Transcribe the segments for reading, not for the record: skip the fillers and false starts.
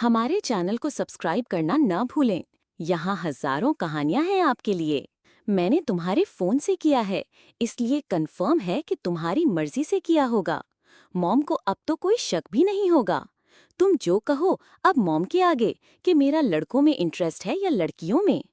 हमारे चैनल को सब्सक्राइब करना न भूलें। यहाँ हजारों कहानियां हैं आपके लिए। मैंने तुम्हारे फोन से किया है, इसलिए कंफर्म है कि तुम्हारी मर्जी से किया होगा। मॉम को अब तो कोई शक भी नहीं होगा। तुम जो कहो अब मॉम के आगे कि मेरा लड़कों में इंटरेस्ट है या लड़कियों में।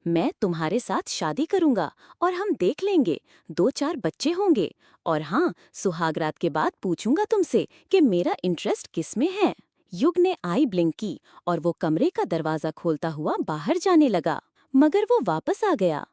मैं तुम्हारे साथ शादी करूंगा और हम देख लेंगे, 2-4 बच्चे होंगे। और हाँ, सुहागरात के बाद पूछूंगा तुमसे कि मेरा इंटरेस्ट किस में है। युग ने आई ब्लिंक की और वो कमरे का दरवाजा खोलता हुआ बाहर जाने लगा, मगर वो वापस आ गया।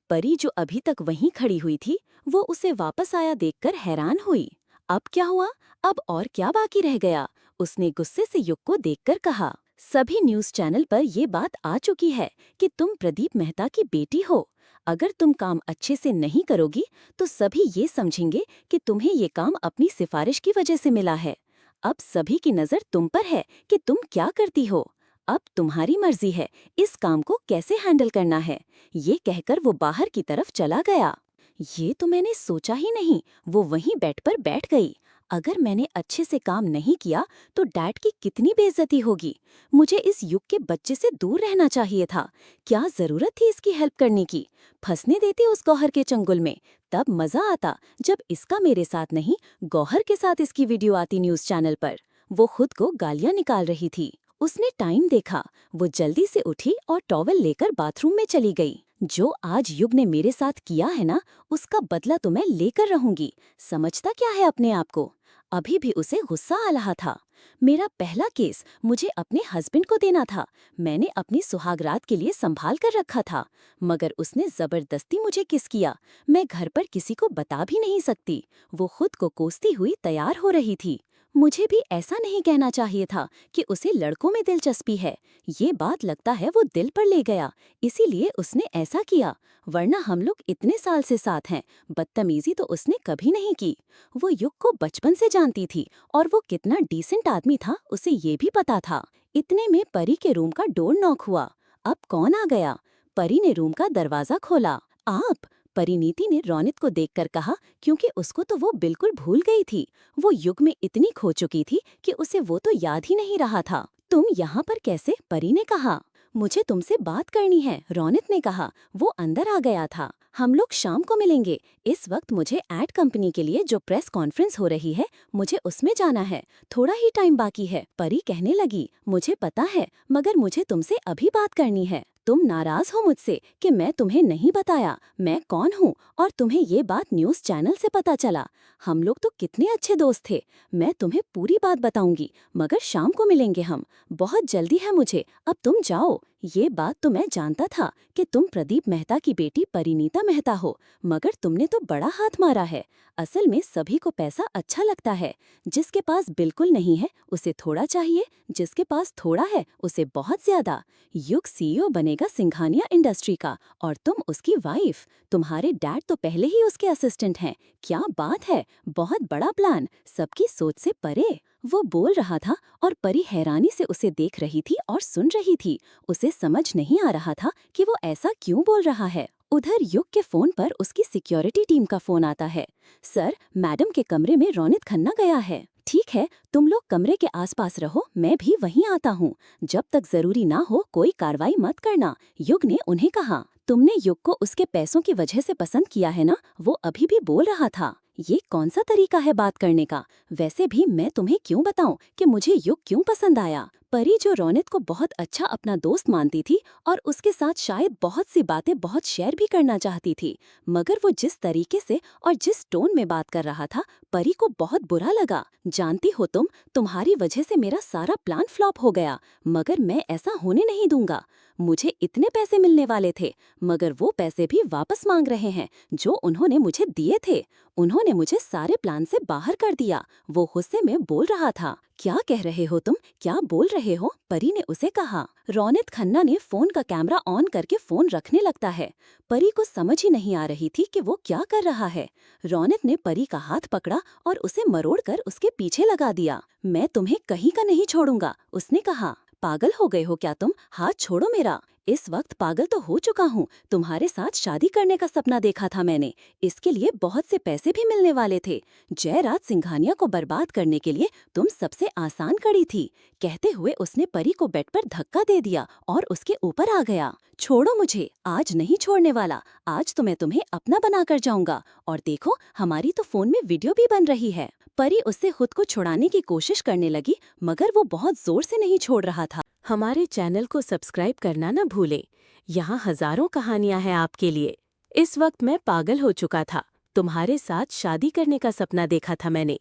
परी जो अभी तक वहीं खड़ी हुई थी, वो उसे वापस आया देखकर हैरान हुई। अब क्या हुआ? अब और क्या बाकी रह गया? उसने गुस्से से युग को देखकर कहा। सभी न्यूज़ चैनल पर ये बात आ चुकी है कि तुम प्रदीप मेहता की बेटी हो। अगर तुम काम अच्छे से नहीं करोगी तो सभी ये समझेंगे कि तुम्हें ये काम अपनी सिफारिश की वजह से मिला है। अब सभी की नजर तुम पर है कि तुम क्या करती हो। अब तुम्हारी मर्जी है इस काम को कैसे हैंडल करना है। ये कहकर वो बाहर की तरफ चला गया। ये तो मैंने सोचा ही नहीं। वो वहीं बेड पर बैठ गई। अगर मैंने अच्छे से काम नहीं किया तो डैड की कितनी बेइज्जती होगी। मुझे इस युग के बच्चे से दूर रहना चाहिए था। क्या जरूरत थी इसकी हेल्प करने की? फंसने देती उस गौहर के चंगुल में। तब मजा आता जब इसका मेरे साथ नहीं, गौहर के साथ इसकी वीडियो आती न्यूज चैनल पर। वो खुद को गालियां निकाल रही थी। उसने टाइम देखा। वो जल्दी से उठी और टॉवल लेकर बाथरूम में चली गई। जो आज युग ने मेरे साथ किया है ना, उसका बदला तो मैं लेकर रहूंगी। समझता क्या है अपने आप को? अभी भी उसे गुस्सा आ रहा था। मेरा पहला केस मुझे अपने हस्बैंड को देना था। मैंने अपनी सुहागरात के लिए संभाल कर रखा था, मगर उसने जबरदस्ती मुझे किस किया। मैं घर पर किसी को बता भी नहीं सकती। वो खुद को कोसती हुई तैयार हो रही थी। मुझे भी ऐसा नहीं कहना चाहिए था कि उसे लड़कों में दिलचस्पी है। ये बात लगता है वो दिल पर ले गया, इसीलिए उसने ऐसा किया। वरना हम लोग इतने साल से साथ हैं, बदतमीजी तो उसने कभी नहीं की। वो युग को बचपन से जानती थी और वो कितना डिसेंट आदमी था उसे ये भी पता था। इतने में परी के रूम का डोर नॉक हुआ। अब कौन आ गया? परी ने रूम का दरवाजा खोला। आप? परिनीति ने रौनित को देखकर कहा, क्योंकि उसको तो वो बिल्कुल भूल गई थी। वो युग में इतनी खो चुकी थी कि उसे वो तो याद ही नहीं रहा था। तुम यहाँ पर कैसे? परी ने कहा। मुझे तुमसे बात करनी है, रौनित ने कहा। वो अंदर आ गया था। हम लोग शाम को मिलेंगे। इस वक्त मुझे एड कंपनी के लिए जो प्रेस कॉन्फ्रेंस हो रही है, मुझे उसमें जाना है। थोड़ा ही टाइम बाकी है। परी कहने लगी, मुझे पता है, मगर मुझे तुमसे अभी बात करनी है। तुम नाराज हो मुझसे कि मैं तुम्हें नहीं बताया मैं कौन हूँ, और तुम्हें ये बात न्यूज़ चैनल से पता चला। हम लोग तो कितने अच्छे दोस्त थे। मैं तुम्हें पूरी बात बताऊंगी, मगर शाम को मिलेंगे हम। बहुत जल्दी है मुझे, अब तुम जाओ। ये बात तो मैं जानता था कि तुम प्रदीप मेहता की बेटी परिणीता मेहता हो, मगर तुमने तो बड़ा हाथ मारा है। असल में सभी को पैसा अच्छा लगता है। जिसके पास बिल्कुल नहीं है उसे थोड़ा चाहिए, जिसके पास थोड़ा है उसे बहुत ज्यादा। युग सीईओ बनेगा सिंघानिया इंडस्ट्री का, और तुम उसकी वाइफ। तुम्हारे डैड तो पहले ही उसके असिस्टेंट हैं। क्या बात है, बहुत बड़ा प्लान, सबकी सोच से परे। वो बोल रहा था और परी हैरानी से उसे देख रही थी और सुन रही थी। उसे समझ नहीं आ रहा था कि वो ऐसा क्यों बोल रहा है। उधर युग के फोन पर उसकी सिक्योरिटी टीम का फोन आता है। सर, मैडम के कमरे में रौनित खन्ना गया है। ठीक है, तुम लोग कमरे के आसपास रहो, मैं भी वहीं आता हूँ। जब तक जरूरी ना हो कोई कार्रवाई मत करना, युग ने उन्हें कहा। तुमने युग को उसके पैसों की वजह से पसंद किया है ना? वो अभी भी बोल रहा था। ये कौन सा तरीका है बात करने का? वैसे भी मैं तुम्हें क्यों बताऊं कि मुझे युग क्यों पसंद आया? परी जो रौनित को बहुत अच्छा अपना दोस्त मानती थी और उसके साथ शायद बहुत सी बातें बहुत शेयर भी करना चाहती थी, मगर वो जिस तरीके से और जिस टोन में बात कर रहा था, परी को बहुत बुरा लगा। जानती हो तुम्हारी वजह से मेरा सारा प्लान फ्लॉप हो गया, मगर मैं ऐसा होने नहीं दूंगा। मुझे इतने पैसे मिलने वाले थे, मगर वो पैसे भी वापस मांग रहे हैं जो उन्होंने मुझे दिए थे। उन्होंने मुझे सारे प्लान से बाहर कर दिया। वो गुस्से में बोल रहा था। क्या कह रहे हो तुम? क्या बोल रहे हो? परी ने उसे कहा। रौनित खन्ना ने फोन का कैमरा ऑन करके फोन रखने लगता है। परी को समझ ही नहीं आ रही थी कि वो क्या कर रहा है। रौनित ने परी का हाथ पकड़ा और उसे मरोड़कर उसके पीछे लगा दिया। मैं तुम्हें कहीं का नहीं छोड़ूंगा, उसने कहा। पागल हो गए हो क्या तुम? हाथ छोड़ो मेरा। इस वक्त पागल तो हो चुका हूँ। तुम्हारे साथ शादी करने का सपना देखा था मैंने। इसके लिए बहुत से पैसे भी मिलने वाले थे। जयराज सिंघानिया को बर्बाद करने के लिए तुम सबसे आसान कड़ी थी। कहते हुए उसने परी को बेड पर धक्का दे दिया और उसके ऊपर आ गया। छोड़ो मुझे, आज नहीं छोड़ने वाला। आज तो मैं तुम्हें अपना बनाकर जाऊंगा। और देखो, हमारी तो फोन में वीडियो भी बन रही है। परी उससे खुद को छुड़ाने की कोशिश करने लगी, मगर वो बहुत जोर से नहीं छोड़ रहा था। हमारे चैनल को सब्सक्राइब करना न भूलें। यहाँ हजारों कहानियां हैं आपके लिए। इस वक्त मैं पागल हो चुका था। तुम्हारे साथ शादी करने का सपना देखा था मैंने।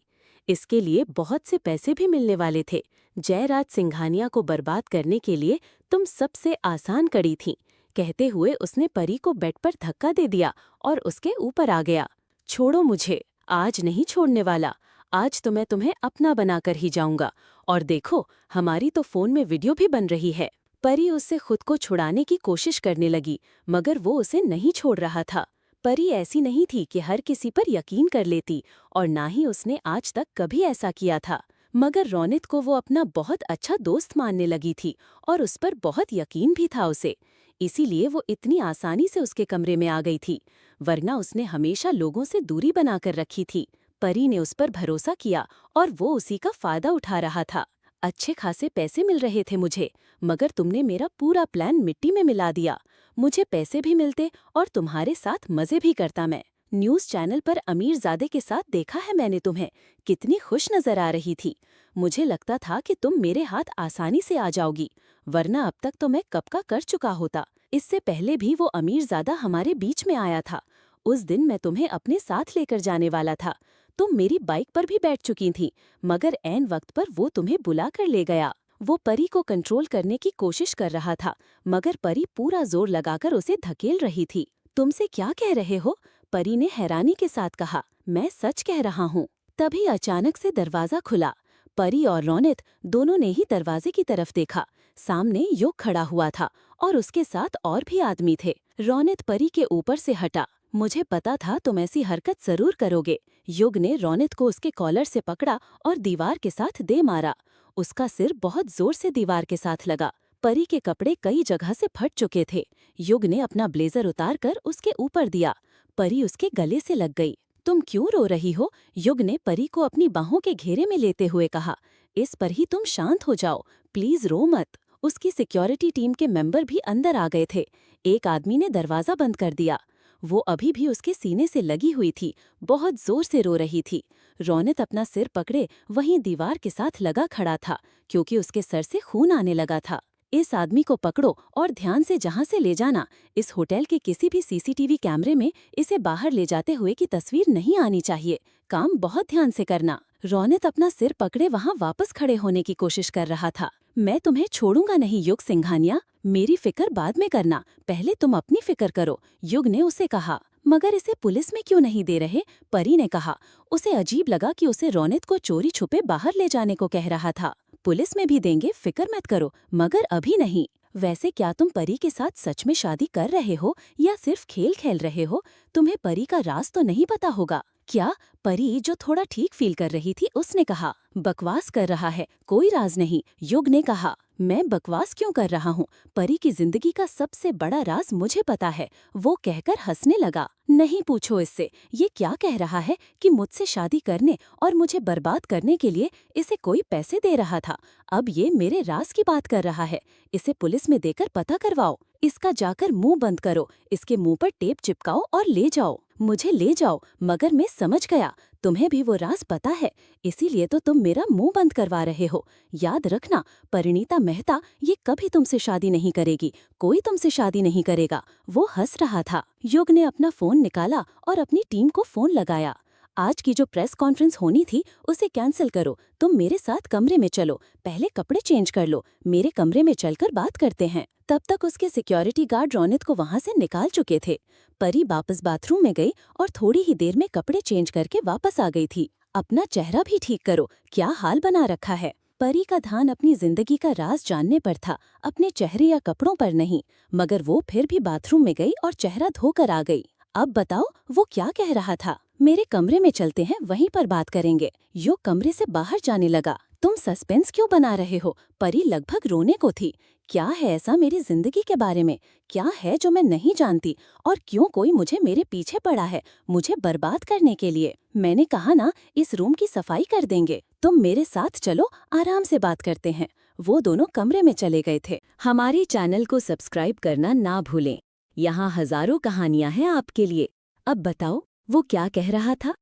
इसके लिए बहुत से पैसे भी मिलने वाले थे। जयराज सिंघानिया को बर्बाद करने के लिए तुम सबसे आसान कड़ी थी। कहते हुए उसने परी को बेड पर धक्का दे दिया और उसके ऊपर आ गया। छोड़ो मुझे, आज नहीं छोड़ने वाला। आज तो मैं तुम्हें अपना बनाकर ही जाऊंगा। और देखो, हमारी तो फोन में वीडियो भी बन रही है। परी उससे खुद को छुड़ाने की कोशिश करने लगी, मगर वो उसे नहीं छोड़ रहा था। परी ऐसी नहीं थी कि हर किसी पर यकीन कर लेती, और ना ही उसने आज तक कभी ऐसा किया था। मगर रोनित को वो अपना बहुत अच्छा दोस्त मानने लगी थी और उस पर बहुत यकीन भी था उसे। इसीलिए वो इतनी आसानी से उसके कमरे में आ गई थी, वरना उसने हमेशा लोगों से दूरी बनाकर रखी थी। परी ने उस पर भरोसा किया और वो उसी का फायदा उठा रहा था। अच्छे खासे पैसे मिल रहे थे मुझे, मगर तुमने मेरा पूरा प्लान मिट्टी में मिला दिया। मुझे पैसे भी मिलते और तुम्हारे साथ मजे भी करता मैं। न्यूज़ चैनल पर अमीरजादे के साथ देखा है मैंने तुम्हें। कितनी खुश नजर आ रही थी। मुझे लगता था कि तुम मेरे हाथ आसानी से आ जाओगी, वरना अब तक तो मैं कब का कर चुका होता। इससे पहले भी वो अमीरजादा हमारे बीच में आया था। उस दिन मैं तुम्हें अपने साथ लेकर जाने वाला था। तुम मेरी बाइक पर भी बैठ चुकी थी, मगर ऐन वक्त पर वो तुम्हें बुला कर ले गया। वो परी को कंट्रोल करने की कोशिश कर रहा था, मगर परी पूरा जोर लगाकर उसे धकेल रही थी। तुमसे क्या कह रहे हो? परी ने हैरानी के साथ कहा। मैं सच कह रहा हूँ। तभी अचानक से दरवाजा खुला। परी और रोनित दोनों ने ही दरवाजे की तरफ देखा। सामने युग खड़ा हुआ था और उसके साथ और भी आदमी थे। रोनित परी के ऊपर से हटा। मुझे पता था तुम ऐसी हरकत जरूर करोगे। युग ने रोनित को उसके कॉलर से पकड़ा और दीवार के साथ दे मारा। उसका सिर बहुत जोर से दीवार के साथ लगा। परी के कपड़े कई जगह से फट चुके थे। युग ने अपना ब्लेजर उतारकर उसके ऊपर दिया। परी उसके गले से लग गई। तुम क्यों रो रही हो? युग ने परी को अपनी बाहों के घेरे में लेते हुए कहा। इस पर ही तुम शांत हो जाओ, प्लीज रो मत। उसकी सिक्योरिटी टीम के मेंबर भी अंदर आ गए थे। एक आदमी ने दरवाजा बंद कर दिया। वो अभी भी उसके सीने से लगी हुई थी, बहुत जोर से रो रही थी। रोनित अपना सिर पकड़े वहीं दीवार के साथ लगा खड़ा था, क्योंकि उसके सर से खून आने लगा था। इस आदमी को पकड़ो और ध्यान से जहां से ले जाना। इस होटल के किसी भी सीसीटीवी कैमरे में इसे बाहर ले जाते हुए की तस्वीर नहीं आनी चाहिए। काम बहुत ध्यान से करना। रोनित अपना सिर पकड़े वहां वापस खड़े होने की कोशिश कर रहा था। मैं तुम्हें छोड़ूंगा नहीं युग सिंघानिया। मेरी फिक्र बाद में करना, पहले तुम अपनी फिक्र करो, युग ने उसे कहा। मगर इसे पुलिस में क्यों नहीं दे रहे? परी ने कहा। उसे अजीब लगा कि उसे रोनित को चोरी छुपे बाहर ले जाने को कह रहा था। पुलिस में भी देंगे, फिक्र मत करो, मगर अभी नहीं। वैसे क्या तुम परी के साथ सच में शादी कर रहे हो या सिर्फ खेल खेल रहे हो? तुम्हें परी का राज तो नहीं पता होगा क्या? परी, जो थोड़ा ठीक फील कर रही थी, उसने कहा। बकवास कर रहा है, कोई राज नहीं, युग ने कहा। मैं बकवास क्यों कर रहा हूँ? परी की जिंदगी का सबसे बड़ा राज मुझे पता है, वो कहकर हंसने लगा। नहीं पूछो इससे, ये क्या कह रहा है कि मुझसे शादी करने और मुझे बर्बाद करने के लिए इसे कोई पैसे दे रहा था। अब ये मेरे राज की बात कर रहा है। इसे पुलिस में देकर पता करवाओ। इसका जाकर मुंह बंद करो, इसके मुंह पर टेप चिपकाओ और ले जाओ। मुझे ले जाओ, मगर मैं समझ गया, तुम्हें भी वो राज पता है, इसीलिए तो तुम मेरा मुंह बंद करवा रहे हो। याद रखना, परिणीता मेहता ये कभी तुमसे शादी नहीं करेगी, कोई तुमसे शादी नहीं करेगा। वो हंस रहा था। युग ने अपना फोन निकाला और अपनी टीम को फोन लगाया। आज की जो प्रेस कॉन्फ्रेंस होनी थी उसे कैंसिल करो। तुम मेरे साथ कमरे में चलो, पहले कपड़े चेंज कर लो, मेरे कमरे में चलकर बात करते हैं। तब तक उसके सिक्योरिटी गार्ड रोनित को वहां से निकाल चुके थे। परी वापस बाथरूम में गई और थोड़ी ही देर में कपड़े चेंज करके वापस आ गई थी। अपना चेहरा भी ठीक करो, क्या हाल बना रखा है। परी का ध्यान अपनी जिंदगी का राज जानने पर था, अपने चेहरे या कपड़ों पर नहीं। मगर वो फिर भी बाथरूम में गई और चेहरा धोकर आ गई। अब बताओ वो क्या कह रहा था? मेरे कमरे में चलते हैं, वहीं पर बात करेंगे। युग कमरे से बाहर जाने लगा। तुम सस्पेंस क्यों बना रहे हो? परी लगभग रोने को थी। क्या है ऐसा मेरी जिंदगी के बारे में? क्या है जो मैं नहीं जानती? और क्यों कोई मुझे मेरे पीछे पड़ा है, मुझे बर्बाद करने के लिए? मैंने कहा ना, इस रूम की सफाई कर देंगे। तुम मेरे साथ चलो, आराम से बात करते हैं। वो दोनों कमरे में चले गए थे। हमारे चैनल को सब्सक्राइब करना ना भूलें। यहाँ हजारों कहानियां हैं आपके लिए। अब बताओ, वो क्या कह रहा था?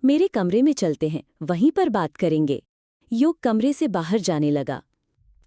मेरे कमरे में चलते हैं, वहीं पर बात करेंगे। युग कमरे से बाहर जाने लगा।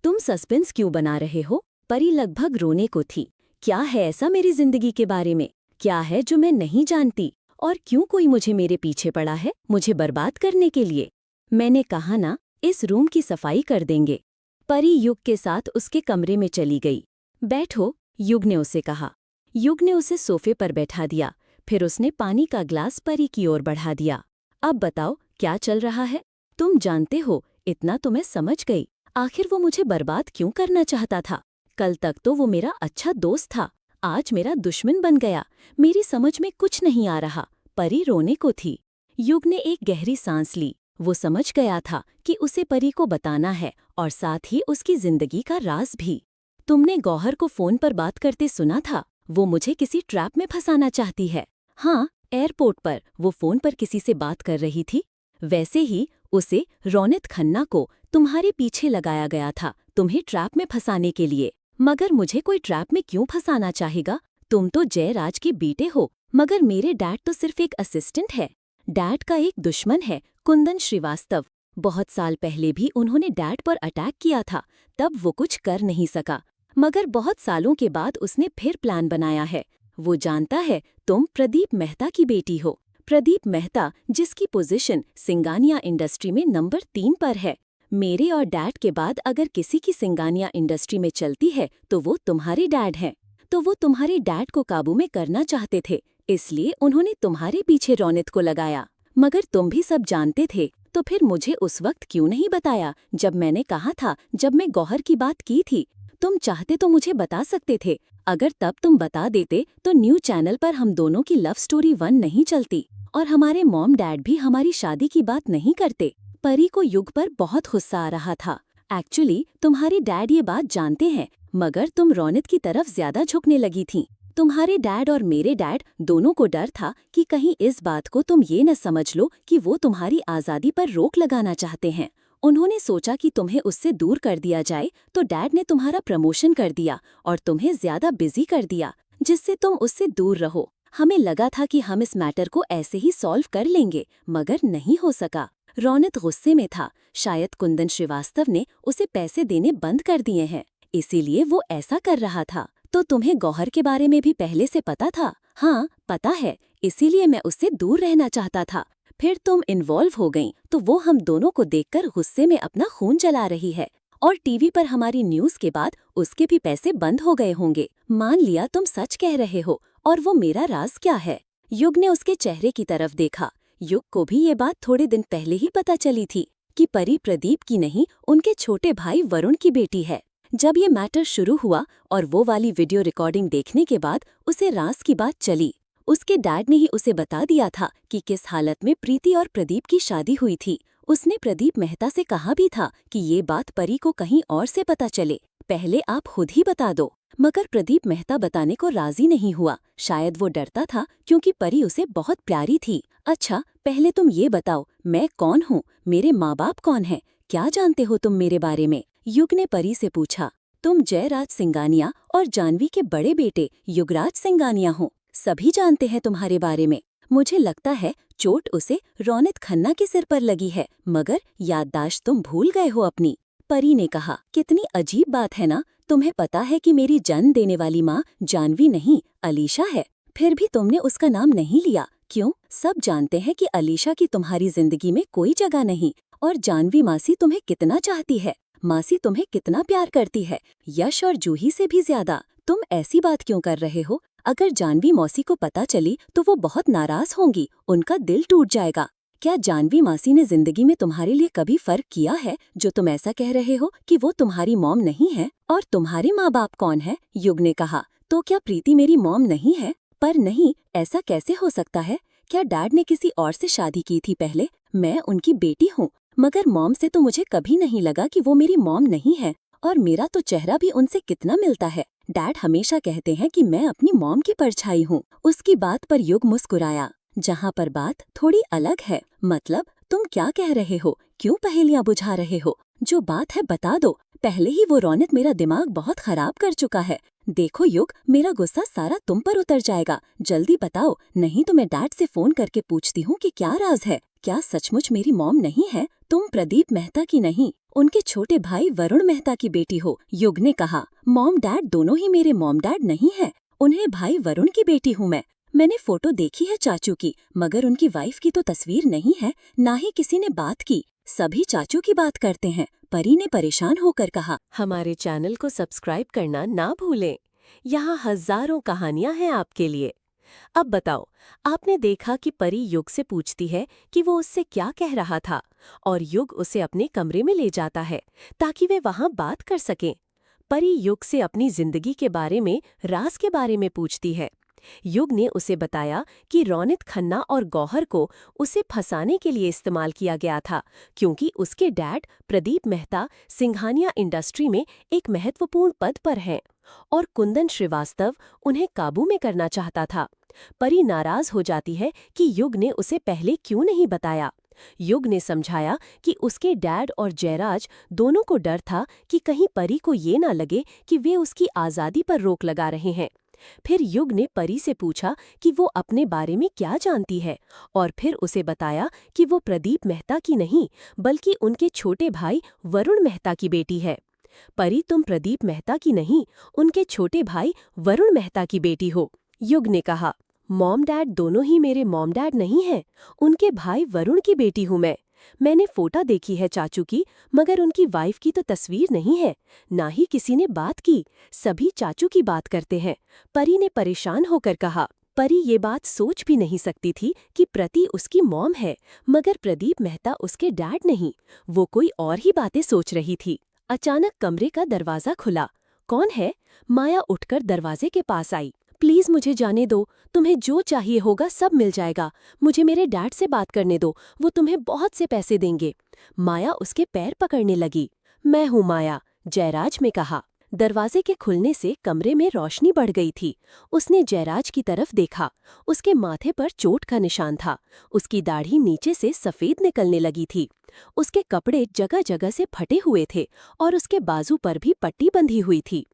तुम सस्पेंस क्यों बना रहे हो? परी लगभग रोने को थी। क्या है ऐसा मेरी जिंदगी के बारे में? क्या है जो मैं नहीं जानती? और क्यों कोई मुझे मेरे पीछे पड़ा है, मुझे बर्बाद करने के लिए? मैंने कहा ना, इस रूम की सफाई कर देंगे। परी युग के साथ उसके कमरे में चली गई। बैठो, युग ने उसे कहा। युग ने उसे सोफे पर बैठा दिया। फिर उसने पानी का ग्लास परी की ओर बढ़ा दिया। अब बताओ, क्या चल रहा है? तुम जानते हो, इतना तो मैं समझ गई। आखिर वो मुझे बर्बाद क्यों करना चाहता था? कल तक तो वो मेरा अच्छा दोस्त था, आज मेरा दुश्मन बन गया। मेरी समझ में कुछ नहीं आ रहा। परी रोने को थी। युग ने एक गहरी सांस ली। वो समझ गया था कि उसे परी को बताना है, और साथ ही उसकी जिंदगी का राज भी। तुमने गौहर को फोन पर बात करते सुना था? वो मुझे किसी ट्रैप में फंसाना चाहती है। हाँ, एयरपोर्ट पर वो फोन पर किसी से बात कर रही थी। वैसे ही उसे, रौनित खन्ना को, तुम्हारे पीछे लगाया गया था, तुम्हें ट्रैप में फंसाने के लिए। मगर मुझे कोई ट्रैप में क्यों फंसाना चाहेगा? तुम तो जयराज के बेटे हो, मगर मेरे डैड तो सिर्फ एक असिस्टेंट है। डैड का एक दुश्मन है, कुंदन श्रीवास्तव। बहुत साल पहले भी उन्होंने डैड पर अटैक किया था, तब वो कुछ कर नहीं सका। मगर बहुत सालों के बाद उसने फिर प्लान बनाया है। वो जानता है तुम प्रदीप मेहता की बेटी हो। प्रदीप मेहता, जिसकी पोजीशन सिंगानिया इंडस्ट्री में नंबर 3 पर है। मेरे और डैड के बाद अगर किसी की सिंगानिया इंडस्ट्री में चलती है तो वो तुम्हारे डैड हैं। तो वो तुम्हारे डैड को काबू में करना चाहते थे, इसलिए उन्होंने तुम्हारे पीछे रौनित को लगाया। मगर तुम भी सब जानते थे, तो फिर मुझे उस वक्त क्यों नहीं बताया, जब मैंने कहा था, जब मैं गौहर की बात की थी? तुम चाहते तो मुझे बता सकते थे। अगर तब तुम बता देते तो न्यू चैनल पर हम दोनों की लव स्टोरी 1 नहीं चलती, और हमारे मॉम डैड भी हमारी शादी की बात नहीं करते। परी को युग पर बहुत गुस्सा आ रहा था। एक्चुअली तुम्हारे डैड ये बात जानते हैं, मगर तुम रौनित की तरफ ज्यादा झुकने लगी थीं। तुम्हारे डैड और मेरे डैड दोनों को डर था कि कहीं इस बात को तुम ये न समझ लो कि वो तुम्हारी आज़ादी पर रोक लगाना चाहते हैं। उन्होंने सोचा कि तुम्हें उससे दूर कर दिया जाए, तो डैड ने तुम्हारा प्रमोशन कर दिया और तुम्हें ज्यादा बिजी कर दिया, जिससे तुम उससे दूर रहो। हमें लगा था कि हम इस मैटर को ऐसे ही सॉल्व कर लेंगे, मगर नहीं हो सका। रौनित गुस्से में था। शायद कुंदन श्रीवास्तव ने उसे पैसे देने बंद कर दिए हैं, इसीलिए वो ऐसा कर रहा था। तो तुम्हें गौहर के बारे में भी पहले से पता था? हाँ, पता है, इसीलिए मैं उससे दूर रहना चाहता था। फिर तुम इन्वॉल्व हो गईं, तो वो हम दोनों को देखकर गुस्से में अपना खून जला रही है। और टीवी पर हमारी न्यूज के बाद उसके भी पैसे बंद हो गए होंगे। मान लिया तुम सच कह रहे हो, और वो मेरा राज क्या है? युग ने उसके चेहरे की तरफ देखा। युग को भी ये बात थोड़े दिन पहले ही पता चली थी कि परी प्रदीप की नहीं, उनके छोटे भाई वरुण की बेटी है। जब ये मैटर शुरू हुआ और वो वाली वीडियो रिकॉर्डिंग देखने के बाद उसे राज की बात चली। उसके डैड ने ही उसे बता दिया था कि किस हालत में प्रीति और प्रदीप की शादी हुई थी। उसने प्रदीप मेहता से कहा भी था कि ये बात परी को कहीं और से पता चले, पहले आप खुद ही बता दो। मगर प्रदीप मेहता बताने को राजी नहीं हुआ। शायद वो डरता था, क्योंकि परी उसे बहुत प्यारी थी। अच्छा, पहले तुम ये बताओ, मैं कौन हूँ, मेरे माँ बाप कौन हैं, क्या जानते हो तुम मेरे बारे में? युग ने परी से पूछा। तुम जयराज सिंगानिया और जानवी के बड़े बेटे युगराज सिंगानिया हो। सभी जानते हैं तुम्हारे बारे में। मुझे लगता है चोट उसे रौनित खन्ना के सिर पर लगी है, मगर याददाश्त तुम भूल गए हो अपनी। परी ने कहा, कितनी अजीब बात है ना। तुम्हें पता है कि मेरी जन्म देने वाली माँ जानवी नहीं, अलीशा है। फिर भी तुमने उसका नाम नहीं लिया, क्यों? सब जानते हैं कि अलीशा की तुम्हारी जिंदगी में कोई जगह नहीं, और जानवी मासी तुम्हें कितना चाहती है। मासी तुम्हें कितना प्यार करती है, यश और जूही से भी ज्यादा। तुम ऐसी बात क्यों कर रहे हो? अगर जानवी मौसी को पता चली तो वो बहुत नाराज होंगी, उनका दिल टूट जाएगा। क्या जानवी मासी ने जिंदगी में तुम्हारे लिए कभी फर्क किया है, जो तुम ऐसा कह रहे हो कि वो तुम्हारी मॉम नहीं है? और तुम्हारे माँ बाप कौन है? युग ने कहा। तो क्या प्रीति मेरी मॉम नहीं है? पर नहीं, ऐसा कैसे हो सकता है? क्या डैड ने किसी और से शादी की थी पहले? मैं उनकी बेटी हूँ। मगर मॉम से तो मुझे कभी नहीं लगा कि वो मेरी मॉम नहीं है, और मेरा तो चेहरा भी उनसे कितना मिलता है। डैड हमेशा कहते हैं कि मैं अपनी मॉम की परछाई हूँ। उसकी बात पर युग मुस्कुराया। जहाँ पर बात थोड़ी अलग है। मतलब तुम क्या कह रहे हो? क्यों पहेलियाँ बुझा रहे हो? जो बात है बता दो। पहले ही वो रौनक मेरा दिमाग बहुत खराब कर चुका है। देखो युग, मेरा गुस्सा सारा तुम पर उतर जाएगा। जल्दी बताओ, नहीं तो मैं डैड से फोन करके पूछती हूँ कि क्या राज है। क्या सचमुच मेरी मॉम नहीं है? तुम प्रदीप मेहता की नहीं, उनके छोटे भाई वरुण मेहता की बेटी हो। युग ने कहा, मॉम डैड दोनों ही मेरे मॉम डैड नहीं है। उन्हें भाई वरुण की बेटी हूँ मैं। मैंने फोटो देखी है चाचू की, मगर उनकी वाइफ की तो तस्वीर नहीं है, ना ही किसी ने बात की। सभी चाचू की बात करते हैं। परी ने परेशान होकर कहा, हमारे चैनल को सब्सक्राइब करना ना भूलें। यहाँ हजारों कहानियां हैं आपके लिए। अब बताओ, आपने देखा कि परी युग से पूछती है कि वो उससे क्या कह रहा था, और युग उसे अपने कमरे में ले जाता है ताकि वे वहां बात कर सकें। परी युग से अपनी जिंदगी के बारे में, राज के बारे में पूछती है। युग ने उसे बताया कि रौनित खन्ना और गौहर को उसे फंसाने के लिए इस्तेमाल किया गया था, क्योंकि उसके डैड प्रदीप मेहता सिंघानिया इंडस्ट्री में एक महत्वपूर्ण पद पर हैं और कुंदन श्रीवास्तव उन्हें काबू में करना चाहता था। परी नाराज हो जाती है कि युग ने उसे पहले क्यों नहीं बताया। युग ने समझाया कि उसके डैड और जयराज दोनों को डर था कि कहीं परी को ये ना लगे कि वे उसकी आज़ादी पर रोक लगा रहे हैं। फिर युग ने परी से पूछा कि वो अपने बारे में क्या जानती है, और फिर उसे बताया कि वो प्रदीप मेहता की नहीं, बल्कि उनके छोटे भाई वरुण मेहता की बेटी है। परी, तुम प्रदीप मेहता की नहीं, उनके छोटे भाई वरुण मेहता की बेटी हो। युग ने कहा, मॉम डैड दोनों ही मेरे मॉम डैड नहीं हैं, उनके भाई वरुण की बेटी हूँ मैं। मैंने फोटो देखी है चाचू की, मगर उनकी वाइफ की तो तस्वीर नहीं है, ना ही किसी ने बात की। सभी चाचू की बात करते हैं। परी ने परेशान होकर कहा। परी ये बात सोच भी नहीं सकती थी कि प्रति उसकी मॉम है, मगर प्रदीप मेहता उसके डैड नहीं। वो कोई और ही बातें सोच रही थी। अचानक कमरे का दरवाजा खुला। कौन है? माया उठकर दरवाजे के पास आई। प्लीज मुझे जाने दो, तुम्हें जो चाहिए होगा सब मिल जाएगा। मुझे मेरे डैड से बात करने दो, वो तुम्हें बहुत से पैसे देंगे। माया उसके पैर पकड़ने लगी। मैं हूँ माया, जयराज ने कहा। दरवाजे के खुलने से कमरे में रोशनी बढ़ गई थी। उसने जयराज की तरफ देखा। उसके माथे पर चोट का निशान था। उसकी दाढ़ी नीचे से सफेद निकलने लगी थी। उसके कपड़े जगह जगह से फटे हुए थे और उसके बाजू पर भी पट्टी बंधी हुई थी।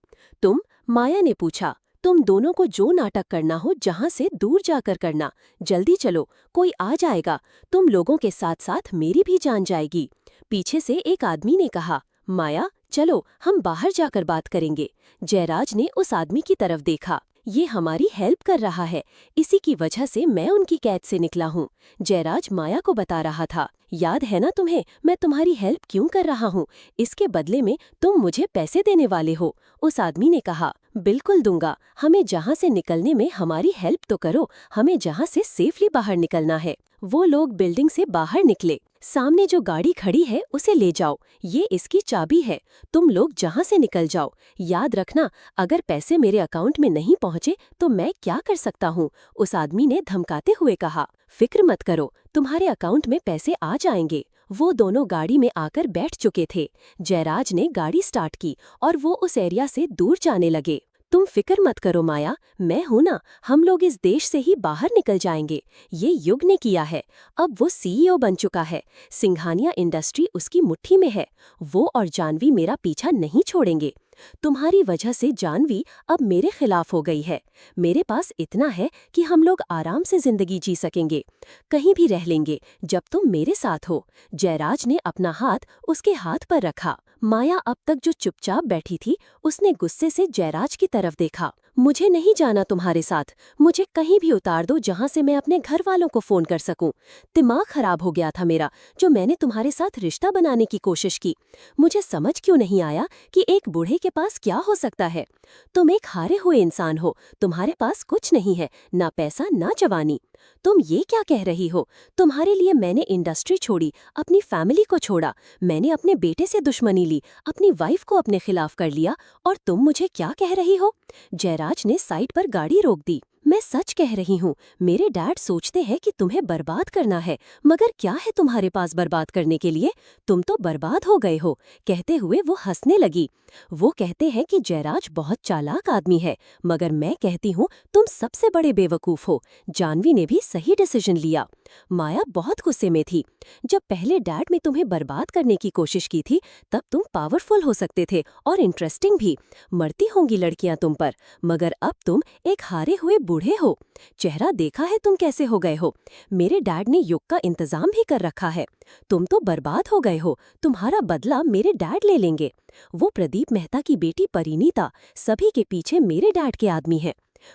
तुम? माया ने पूछा। तुम दोनों को जो नाटक करना हो जहाँ से दूर जाकर करना। जल्दी चलो, कोई आ जाएगा। तुम लोगों के साथ साथ मेरी भी जान जाएगी। पीछे से एक आदमी ने कहा। माया, चलो हम बाहर जाकर बात करेंगे। जयराज ने उस आदमी की तरफ देखा। ये हमारी हेल्प कर रहा है, इसी की वजह से मैं उनकी कैद से निकला हूँ। जयराज माया को बता रहा था। याद है ना तुम्हें, मैं तुम्हारी हेल्प क्यों कर रहा हूँ? इसके बदले में तुम मुझे पैसे देने वाले हो। उस आदमी ने कहा। बिल्कुल दूंगा, हमें जहाँ से निकलने में हमारी हेल्प तो करो। हमें जहाँ से सेफली बाहर निकलना है। वो लोग बिल्डिंग से बाहर निकले। सामने जो गाड़ी खड़ी है उसे ले जाओ, ये इसकी चाबी है। तुम लोग जहाँ से निकल जाओ। याद रखना, अगर पैसे मेरे अकाउंट में नहीं पहुँचे तो मैं क्या कर सकता हूँ? उस आदमी ने धमकाते हुए कहा। फिक्र मत करो, तुम्हारे अकाउंट में पैसे आ जाएंगे। वो दोनों गाड़ी में आकर बैठ चुके थे। जयराज ने गाड़ी स्टार्ट की और वो उस एरिया से दूर जाने लगे। तुम फिक्र मत करो माया, मैं हूं ना, हम लोग इस देश से ही बाहर निकल जाएंगे। ये युग ने किया है। अब वो सीईओ बन चुका है। सिंघानिया इंडस्ट्री उसकी मुट्ठी में है। वो और जानवी मेरा पीछा नहीं छोड़ेंगे। तुम्हारी वजह से जानवी अब मेरे खिलाफ हो गई है। मेरे पास इतना है कि हम लोग आराम से जिंदगी जी सकेंगे, कहीं भी रह लेंगे, जब तुम मेरे साथ हो। जयराज ने अपना हाथ उसके हाथ पर रखा। माया अब तक जो चुपचाप बैठी थी, उसने गुस्से से जयराज की तरफ देखा। मुझे नहीं जाना तुम्हारे साथ। मुझे कहीं भी उतार दो जहाँ से मैं अपने घर वालों को फोन कर सकूं। दिमाग खराब हो गया था मेरा, जो मैंने तुम्हारे साथ रिश्ता बनाने की कोशिश की। मुझे समझ क्यों नहीं आया कि एक बूढ़े के पास क्या हो सकता है। तुम एक हारे हुए इंसान हो, तुम्हारे पास कुछ नहीं है, ना पैसा ना जवानी। तुम ये क्या कह रही हो? तुम्हारे लिए मैंने इंडस्ट्री छोड़ी, अपनी फैमिली को छोड़ा, मैंने अपने बेटे से दुश्मनी ली, अपनी वाइफ को अपने खिलाफ कर लिया, और तुम मुझे क्या कह रही हो? जयराज ने साइड पर गाड़ी रोक दी। मैं सच कह रही हूँ, मेरे डैड सोचते हैं कि तुम्हें बर्बाद करना है, मगर क्या है तुम्हारे पास बर्बाद करने के लिए? तुम तो बर्बाद हो गए हो। कहते हुए वो हंसने लगी। वो कहते हैं कि जयराज बहुत चालाक आदमी है, मगर मैं कहती हूँ तुम सबसे बड़े बेवकूफ हो। जानवी ने भी सही डिसीजन लिया। माया बहुत गुस्से में थी। जब पहले डैड ने तुम्हें बर्बाद करने की कोशिश की थी, तब तुम पावरफुल हो सकते थे और इंटरेस्टिंग भी। मरती होंगी लड़कियां तुम पर, मगर अब तुम एक हारे हुए बूढ़े हो। चेहरा देखा है तुम कैसे हो गए हो। मेरे डैड ने युग का इंतजाम भी कर रखा है। तुम तो बर्बाद हो गए हो। तुम्हारा बदला मेरे डैड ले लेंगे। वो प्रदीप मेहता की बेटी परिणीता सभी के पीछे मेरे डैड के आदमी है।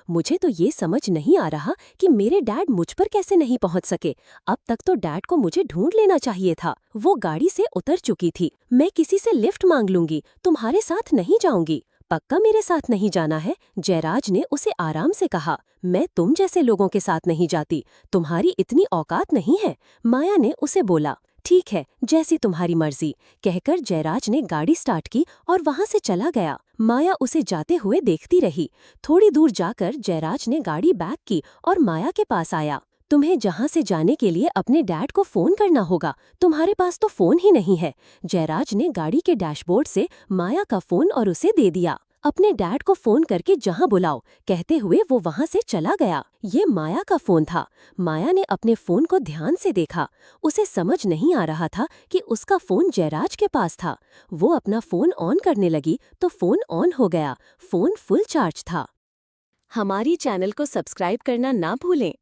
मुझे तो ये समझ नहीं आ रहा कि मेरे डैड मुझ पर कैसे नहीं पहुंच सके। अब तक तो डैड को मुझे ढूंढ लेना चाहिए था। वो गाड़ी से उतर चुकी थी। मैं किसी से लिफ्ट मांग लूंगी, तुम्हारे साथ नहीं जाऊंगी। पक्का मेरे साथ नहीं जाना है? जयराज ने उसे आराम से कहा। मैं तुम जैसे लोगों के साथ नहीं जाती, तुम्हारी इतनी औकात नहीं है। माया ने उसे बोला। ठीक है, जैसी तुम्हारी मर्जी, कहकर जयराज ने गाड़ी स्टार्ट की और वहां से चला गया। माया उसे जाते हुए देखती रही। थोड़ी दूर जाकर जयराज ने गाड़ी बैक की और माया के पास आया। तुम्हें जहां से जाने के लिए अपने डैड को फोन करना होगा, तुम्हारे पास तो फोन ही नहीं है। जयराज ने गाड़ी के डैशबोर्ड से माया का फोन और उसे दे दिया। अपने डैड को फोन करके जहां बुलाओ, कहते हुए वो वहां से चला गया। ये माया का फोन था। माया ने अपने फोन को ध्यान से देखा। उसे समझ नहीं आ रहा था कि उसका फोन जयराज के पास था। वो अपना फोन ऑन करने लगी तो फोन ऑन हो गया। फोन फुल चार्ज था। हमारी चैनल को सब्सक्राइब करना ना भूलें।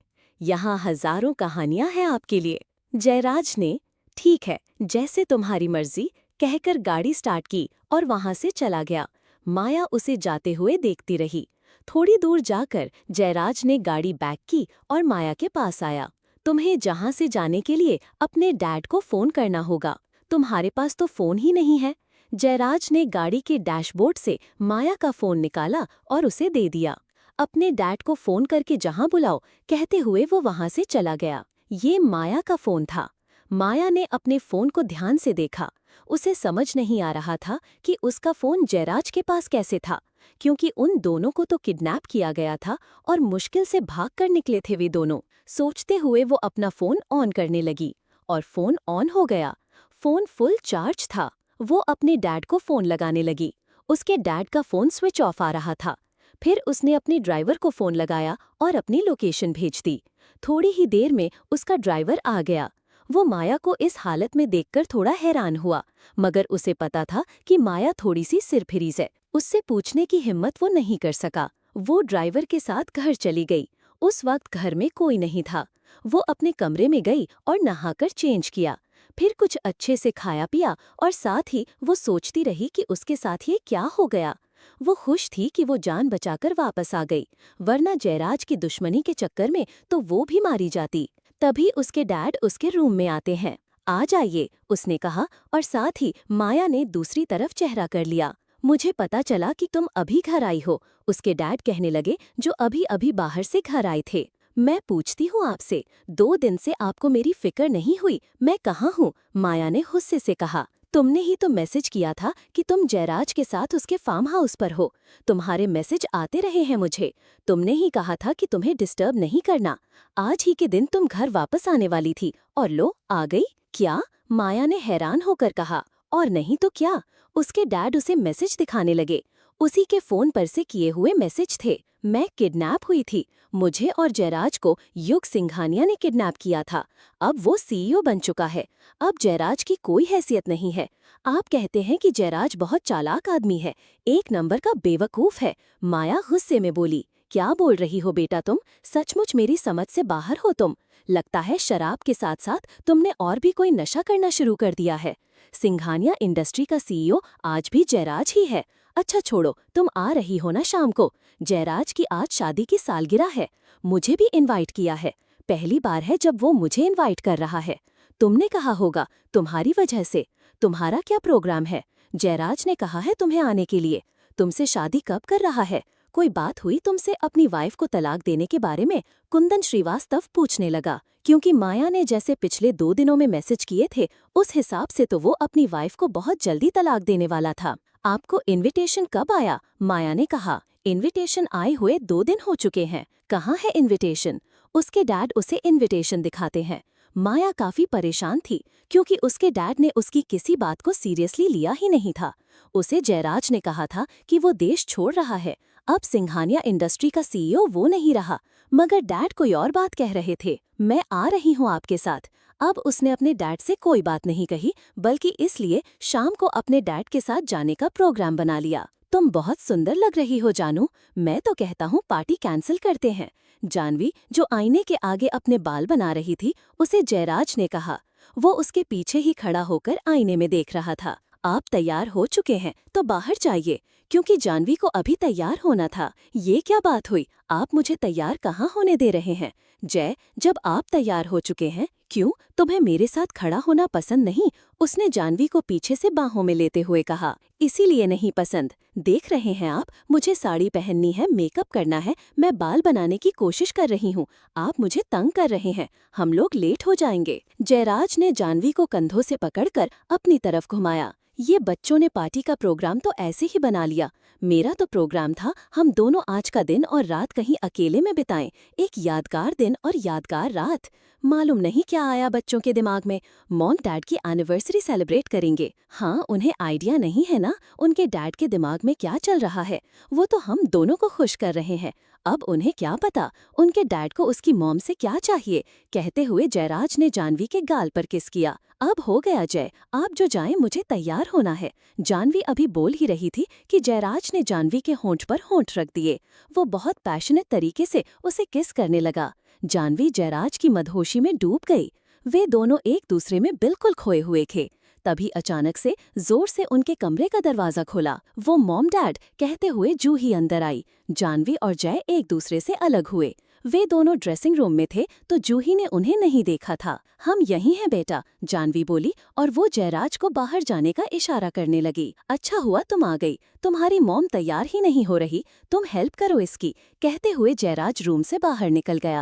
यहाँ हजारों कहानियां हैं आपके लिए। जयराज ने ठीक है, जैसे तुम्हारी मर्जी, कहकर गाड़ी स्टार्ट की और वहां से चला गया। माया उसे जाते हुए देखती रही। थोड़ी दूर जाकर जयराज ने गाड़ी बैक की और माया के पास आया। तुम्हें जहां से जाने के लिए अपने डैड को फोन करना होगा, तुम्हारे पास तो फोन ही नहीं है। जयराज ने गाड़ी के डैशबोर्ड से माया का फोन निकाला और उसे दे दिया। अपने डैड को फोन करके जहां बुलाओ, कहते हुए वो वहां से चला गया। ये माया का फोन था। माया ने अपने फोन को ध्यान से देखा। उसे समझ नहीं आ रहा था कि उसका फोन जयराज के पास कैसे था, क्योंकि उन दोनों को तो किडनैप किया गया था और मुश्किल से भाग कर निकले थे वे दोनों। सोचते हुए वो अपना फोन ऑन करने लगी और फोन ऑन हो गया। फोन फुल चार्ज था। वो अपने डैड को फोन लगाने लगी। उसके डैड का फोन स्विच ऑफ आ रहा था। फिर उसने अपने ड्राइवर को फोन लगाया और अपनी लोकेशन भेज दी। थोड़ी ही देर में उसका ड्राइवर आ गया। वो माया को इस हालत में देखकर थोड़ा हैरान हुआ, मगर उसे पता था कि माया थोड़ी सी सिरफिरीज है। उससे पूछने की हिम्मत वो नहीं कर सका। वो ड्राइवर के साथ घर चली गई। उस वक्त घर में कोई नहीं था। वो अपने कमरे में गई और नहाकर चेंज किया। फिर कुछ अच्छे से खाया पिया और साथ ही वो सोचती रही कि उसके साथ ये क्या हो गया। वो खुश थी कि वो जान बचाकर वापस आ गई, वरना जयराज की दुश्मनी के चक्कर में तो वो भी मारी जाती। तभी उसके डैड उसके रूम में आते हैं। आ जाइए, उसने कहा और साथ ही माया ने दूसरी तरफ चेहरा कर लिया। मुझे पता चला कि तुम अभी घर आई हो, उसके डैड कहने लगे, जो अभी अभी बाहर से घर आए थे। मैं पूछती हूँ आपसे, 2 दिन से आपको मेरी फिक्र नहीं हुई? मैं कहाँ हूँ? माया ने गुस्से से कहा। तुमने ही तो मैसेज किया था कि तुम जयराज के साथ उसके फार्म हाउस पर हो। तुम्हारे मैसेज आते रहे हैं मुझे। तुमने ही कहा था कि तुम्हें डिस्टर्ब नहीं करना। आज ही के दिन तुम घर वापस आने वाली थी और लो आ गई। क्या? माया ने हैरान होकर कहा। और नहीं तो क्या, उसके डैड उसे मैसेज दिखाने लगे। उसी के फोन पर से किए हुए मैसेज थे। मैं किडनैप हुई थी। मुझे और जयराज को युग सिंघानिया ने किडनैप किया था। अब वो सीईओ बन चुका है। अब जयराज की कोई हैसियत नहीं है। आप कहते हैं कि जयराज बहुत चालाक आदमी है, एक नंबर का बेवकूफ है। माया गुस्से में बोली। क्या बोल रही हो बेटा तुम? सचमुच मेरी समझ से बाहर हो तुम। लगता है शराब के साथ साथ तुमने और भी कोई नशा करना शुरू कर दिया है। सिंघानिया इंडस्ट्री का सीईओ आज भी जयराज ही है। अच्छा छोड़ो, तुम आ रही हो ना शाम को? जयराज की आज शादी की सालगिरह है। मुझे भी इनवाइट किया है। पहली बार है जब वो मुझे इनवाइट कर रहा है। तुमने कहा होगा, तुम्हारी वजह से। तुम्हारा क्या प्रोग्राम है? जयराज ने कहा है तुम्हें आने के लिए। तुमसे शादी कब कर रहा है? कोई बात हुई तुमसे अपनी वाइफ को तलाक देने के बारे में? कुंदन श्रीवास्तव पूछने लगा, क्योंकि माया ने जैसे पिछले 2 दिनों में मैसेज किए थे, उस हिसाब से तो वो अपनी वाइफ को बहुत जल्दी तलाक देने वाला था। आपको इनविटेशन कब आया? माया ने कहा। इनविटेशन आए हुए 2 दिन हो चुके हैं, कहाँ है इनविटेशन? उसके डैड उसे इनविटेशन दिखाते हैं। माया काफी परेशान थी क्योंकि उसके डैड ने उसकी किसी बात को सीरियसली लिया ही नहीं था। उसे जयराज ने कहा था कि वो देश छोड़ रहा है, अब सिंघानिया इंडस्ट्री का सीईओ वो नहीं रहा, मगर डैड कोई और बात कह रहे थे। मैं आ रही हूँ आपके साथ। अब उसने अपने डैड से कोई बात नहीं कही, बल्कि इसलिए शाम को अपने डैड के साथ जाने का प्रोग्राम बना लिया। तुम बहुत सुंदर लग रही हो जानू, मैं तो कहता हूँ पार्टी कैंसिल करते हैं। जानवी, जो आईने के आगे अपने बाल बना रही थी, उसे जयराज ने कहा। वो उसके पीछे ही खड़ा होकर आईने में देख रहा था। आप तैयार हो चुके हैं तो बाहर जाइए, क्योंकि जानवी को अभी तैयार होना था। ये क्या बात हुई, आप मुझे तैयार कहाँ होने दे रहे हैं? जय, जब आप तैयार हो चुके हैं, क्यों तुम्हें मेरे साथ खड़ा होना पसंद नहीं? उसने जानवी को पीछे से बाहों में लेते हुए कहा। इसीलिए नहीं पसंद। देख रहे हैं आप, मुझे साड़ी पहननी है, मेकअप करना है, मैं बाल बनाने की कोशिश कर रही हूँ, आप मुझे तंग कर रहे हैं, हम लोग लेट हो जाएंगे। जयराज ने जानवी को कंधों से पकड़कर अपनी तरफ घुमाया। ये बच्चों ने पार्टी का प्रोग्राम तो ऐसे ही बना लिया। मेरा तो प्रोग्राम था हम दोनों आज का दिन और रात कहीं अकेले में बिताएं, एक यादगार दिन और यादगार रात। मालूम नहीं क्या आया बच्चों के दिमाग में, मॉम डैड की एनिवर्सरी सेलिब्रेट करेंगे। हाँ, उन्हें आइडिया नहीं है ना उनके डैड के दिमाग में क्या चल रहा है। वो तो हम दोनों को खुश कर रहे हैं। अब उन्हें क्या पता उनके डैड को उसकी मॉम से क्या चाहिए। कहते हुए जयराज ने जानवी के गाल पर किस किया। अब हो गया जय, आप जो जाएं, मुझे तैयार होना है। जानवी अभी बोल ही रही थी कि जयराज ने जानवी के होंठ पर होंठ रख दिए। वो बहुत पैशनेट तरीके से उसे किस करने लगा। जानवी जयराज की मदहोशी में डूब गई। वे दोनों एक दूसरे में बिल्कुल खोए हुए थे। तभी अचानक से जोर से उनके कमरे का दरवाजा खुला। वो मॉम डैड कहते हुए जूही अंदर आई। जानवी और जय एक दूसरे से अलग हुए। वे दोनों ड्रेसिंग रूम में थे तो जूही ने उन्हें नहीं देखा था। हम यहीं हैं बेटा, जानवी बोली और वो जयराज को बाहर जाने का इशारा करने लगी। अच्छा हुआ तुम आ गई, तुम्हारी मॉम तैयार ही नहीं हो रही, तुम हेल्प करो इसकी। कहते हुए जयराज रूम से बाहर निकल गया।